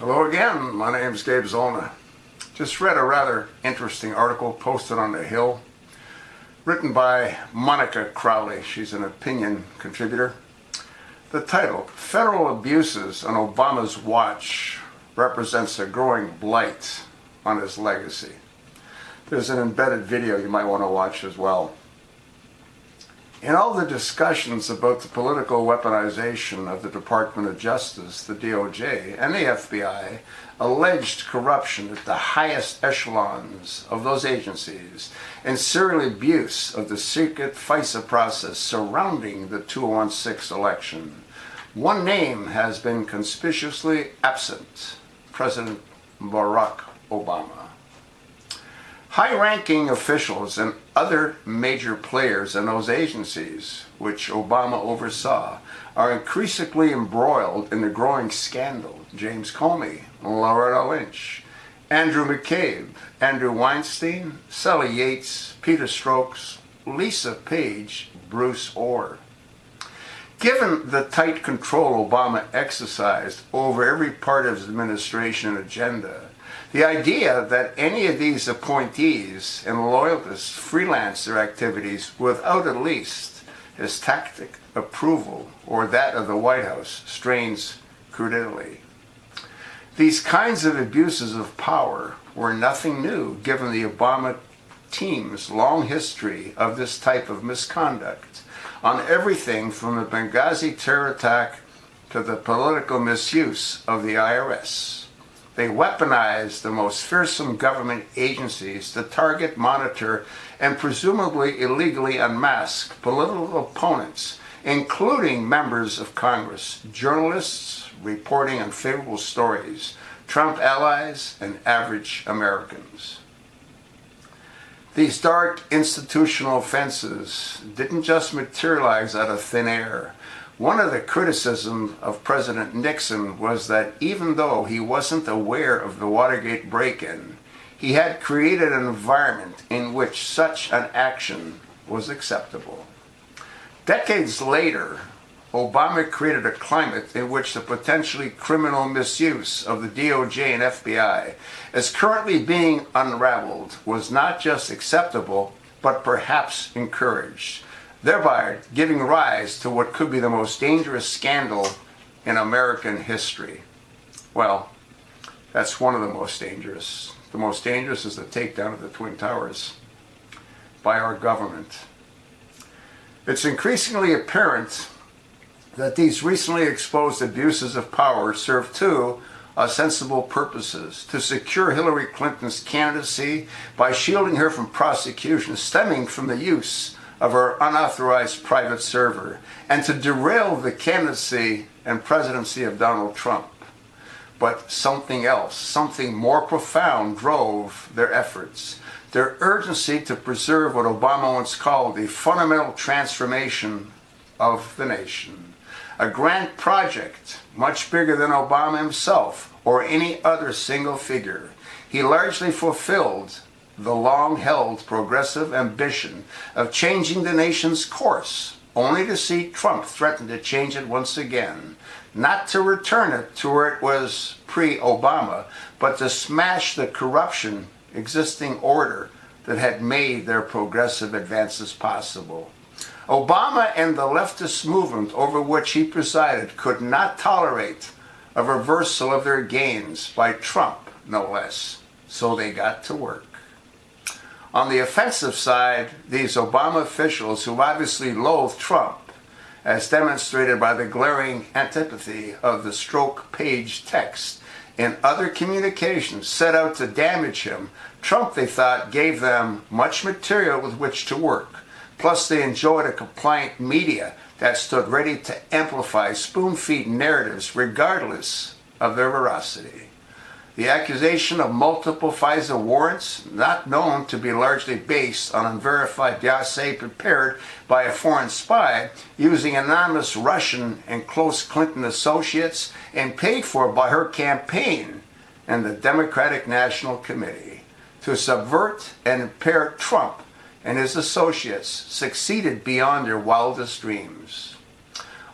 Hello again, my name's Dave Zolna. Just read a rather interesting article posted on The Hill, written by Monica Crowley. She's an opinion contributor. The title, Federal Abuses on Obama's Watch Represents a Growing Blight on His Legacy. There's an embedded video you might want to watch as well. In all the discussions about the political weaponization of the Department of Justice, the DOJ, and the FBI, alleged corruption at the highest echelons of those agencies, and serial abuse of the secret FISA process surrounding the 2016 election, one name has been conspicuously absent: President Barack Obama. High-ranking officials and other major players in those agencies, which Obama oversaw, are increasingly embroiled in the growing scandal. James Comey, Loretta Lynch, Andrew McCabe, Andrew Weinstein, Sally Yates, Peter Strzokes, Lisa Page, Bruce Orr. Given the tight control Obama exercised over every part of his administration and agenda, the idea that any of these appointees and loyalists freelance their activities without at least his tacit approval or that of the White House strains credulity. These kinds of abuses of power were nothing new given the Obama team's long history of this type of misconduct on everything from the Benghazi terror attack to the political misuse of the IRS. They weaponized the most fearsome government agencies to target, monitor, and presumably illegally unmask political opponents, including members of Congress, journalists reporting unfavorable stories, Trump allies, and average Americans. These dark institutional offenses didn't just materialize out of thin air. One of the criticisms of President Nixon was that even though he wasn't aware of the Watergate break-in, he had created an environment in which such an action was acceptable. Decades later, Obama created a climate in which the potentially criminal misuse of the DOJ and FBI, as currently being unraveled, was not just acceptable, but perhaps encouraged, thereby giving rise to what could be the most dangerous scandal in American history. Well, that's one of the most dangerous. The most dangerous is the takedown of the Twin Towers by our government. It's increasingly apparent that these recently exposed abuses of power serve two ostensible purposes: to secure Hillary Clinton's candidacy by shielding her from prosecution stemming from the use of her unauthorized private server, and to derail the candidacy and presidency of Donald Trump. But something else, something more profound drove their efforts: their urgency to preserve what Obama once called the fundamental transformation of the nation. A grand project, much bigger than Obama himself or any other single figure. He largely fulfilled the long-held progressive ambition of changing the nation's course, only to see Trump threaten to change it once again, not to return it to where it was pre-Obama, but to smash the corruption existing order that had made their progressive advances possible. Obama and the leftist movement over which he presided could not tolerate a reversal of their gains by Trump, no less, so they got to work. On the offensive side, these Obama officials, who obviously loathe Trump, as demonstrated by the glaring antipathy of the Strzok-Page text and other communications set out to damage him, Trump, they thought, gave them much material with which to work. Plus, they enjoyed a compliant media that stood ready to amplify spoon-feed narratives regardless of their veracity. The accusation of multiple FISA warrants, not known to be largely based on unverified dossier prepared by a foreign spy using anonymous Russian and close Clinton associates and paid for by her campaign and the Democratic National Committee to subvert and impair Trump and his associates, succeeded beyond their wildest dreams.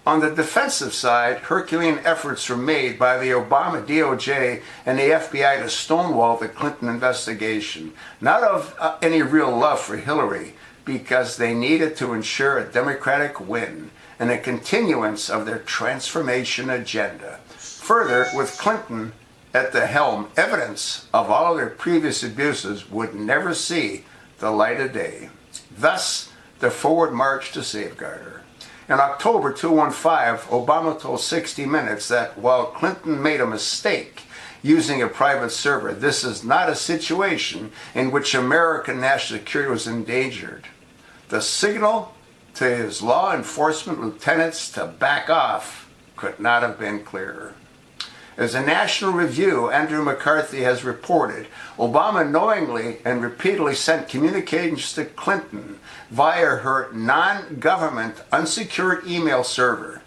On the defensive side, Herculean efforts were made by the Obama DOJ and the FBI to stonewall the Clinton investigation, not of any real love for Hillary, because they needed to ensure a Democratic win and a continuance of their transformation agenda. Further, with Clinton at the helm, evidence of all their previous abuses would never see the light of day. Thus, the forward march to safeguard her. In October 2015, Obama told 60 Minutes that while Clinton made a mistake using a private server, this is not a situation in which American national security was endangered. The signal to his law enforcement lieutenants to back off could not have been clearer. As a National Review, Andrew McCarthy has reported, Obama knowingly and repeatedly sent communications to Clinton via her non-government unsecured email server.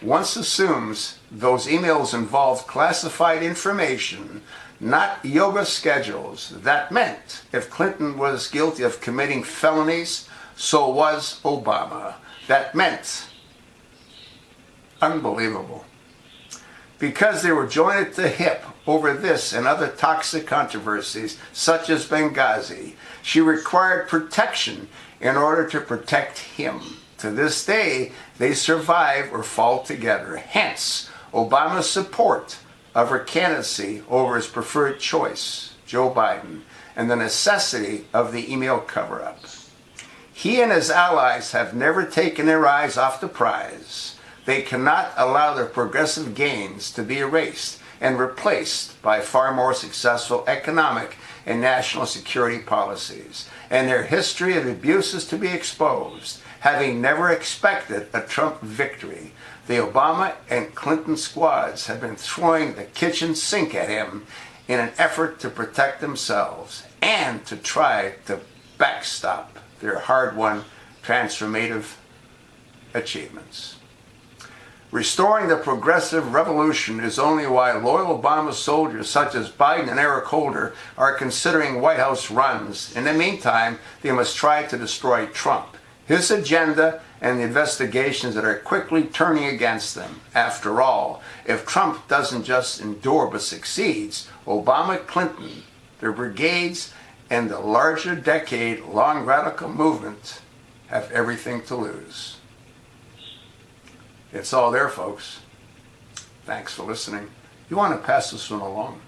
One assumes those emails involved classified information, not yoga schedules. That meant if Clinton was guilty of committing felonies, so was Obama. That meant unbelievable. Because they were joined at the hip over this and other toxic controversies, such as Benghazi, she required protection in order to protect him. To this day, they survive or fall together. Hence, Obama's support of her candidacy over his preferred choice, Joe Biden, and the necessity of the email cover-up. He and his allies have never taken their eyes off the prize. They cannot allow their progressive gains to be erased and replaced by far more successful economic and national security policies, and their history of abuses to be exposed. Having never expected a Trump victory, the Obama and Clinton squads have been throwing the kitchen sink at him in an effort to protect themselves and to try to backstop their hard-won transformative achievements. Restoring the progressive revolution is only why loyal Obama soldiers such as Biden and Eric Holder are considering White House runs. In the meantime, they must try to destroy Trump, his agenda, and the investigations that are quickly turning against them. After all, if Trump doesn't just endure but succeeds, Obama, Clinton, their brigades, and the larger decade-long radical movement have everything to lose. It's all there, folks. Thanks for listening. You want to pass this one along.